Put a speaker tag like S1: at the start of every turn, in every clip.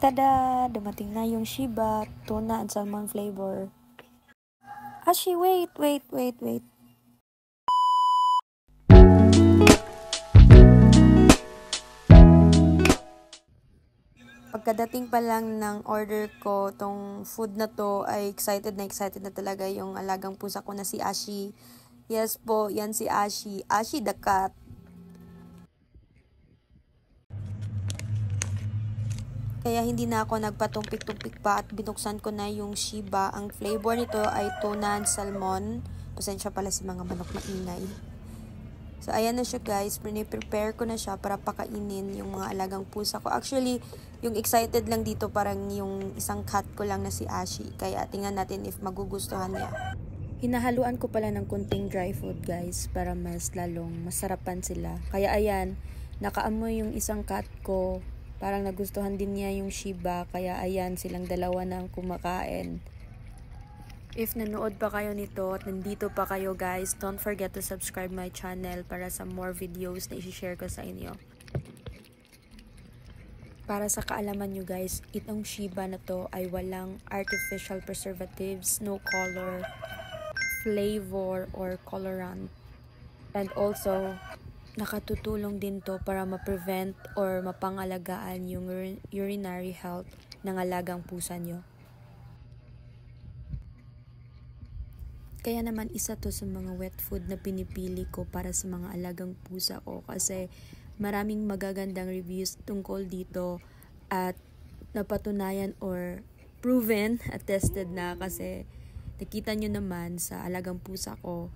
S1: Tada! Dumating na yung Shiba, tuna and salmon flavor. Ashi, wait. Pagkadating pa lang ng order ko, tong food na to ay excited na talaga yung alagang pusa ko na si Ashi. Yes po, yan si Ashi. Ashi the cat. Kaya hindi na ako nagpatumpik-tumpik pa at binuksan ko na yung Shiba. Ang flavor nito ay tuna and salmon. Pasensya pala si mga manok maingay. So, ayan na siya guys. Prepare ko na siya para pakainin yung mga alagang pusa ko. Actually, yung excited lang dito parang yung isang cat ko lang na si Ashi. Kaya tingnan natin if magugustuhan niya. Hinahaluan ko pala ng kunting dry food guys para mas lalong masarapan sila. Kaya ayan, nakaamoy yung isang cat ko. Parang nagustuhan din niya yung Shiba. Kaya ayan, silang dalawa na ang kumakain. If nanood pa kayo nito at nandito pa kayo guys, don't forget to subscribe my channel para sa more videos na i-share ko sa inyo. Para sa kaalaman nyo guys, itong Shiba na to ay walang artificial preservatives, no color, flavor, or colorant. And also, nakatutulong din to para ma-prevent or mapangalagaan yung urinary health ng alagang pusa nyo. Kaya naman isa to sa mga wet food na pinipili ko para sa mga alagang pusa ko kasi maraming magagandang reviews tungkol dito at napatunayan or proven at tested na kasi nakita nyo naman sa alagang pusa ko.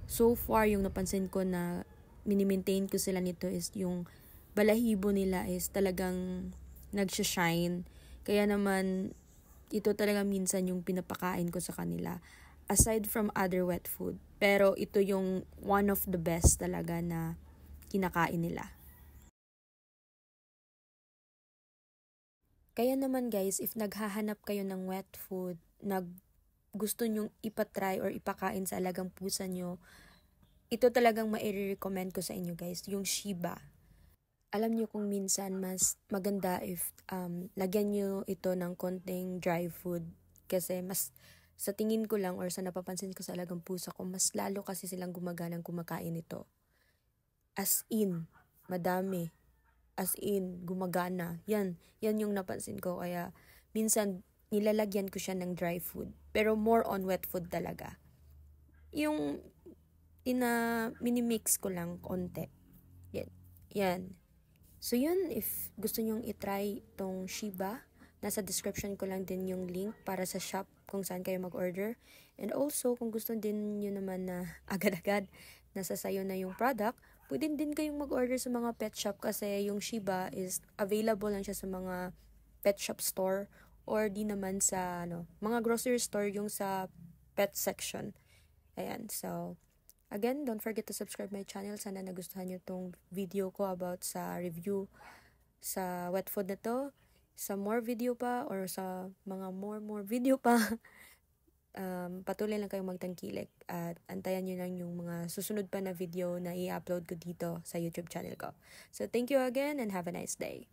S1: So far, yung napansin ko na mini-maintain ko sila nito is yung balahibo nila is talagang nagsha-shine. Kaya naman, ito talaga minsan yung pinapakain ko sa kanila. Aside from other wet food. Pero ito yung one of the best talaga na kinakain nila. Kaya naman guys, if naghahanap kayo ng wet food, gusto nyong ipatry or ipakain sa alagang pusa nyo, ito talagang ma-recommend ko sa inyo guys, yung Shiba. Alam nyo kung minsan mas maganda if lagyan nyo ito ng konting dry food. Kasi mas sa tingin ko lang or sa napapansin ko sa alagang pusa ko, mas lalo kasi silang gumaganang kumakain ito. As in, madami. As in, gumagana. Yan yung napansin ko. Kaya, minsan, nilalagyan ko siya ng dry food. Pero more on wet food talaga. Yung, minimix ko lang konti. Yan. So, yun, if gusto nyong itry tong Shiba, nasa description ko lang din yung link para sa shop kung saan kayo mag-order. And also, kung gusto din nyo naman na agad-agad nasa sayo na yung product, pwede din kayong mag-order sa mga pet shop kasi yung Shiba is available lang siya sa mga pet shop store or di naman sa mga grocery store yung sa pet section. Ayan, so again, don't forget to subscribe my channel. Sana nagustuhan nyo tong video ko about sa review sa wet food na to. Sa more video pa or sa mga more video pa, patuloy lang kayong magtangkilik at antayan nyo lang yung mga susunod pa na video na i-upload ko dito sa YouTube channel ko. So, thank you again and have a nice day.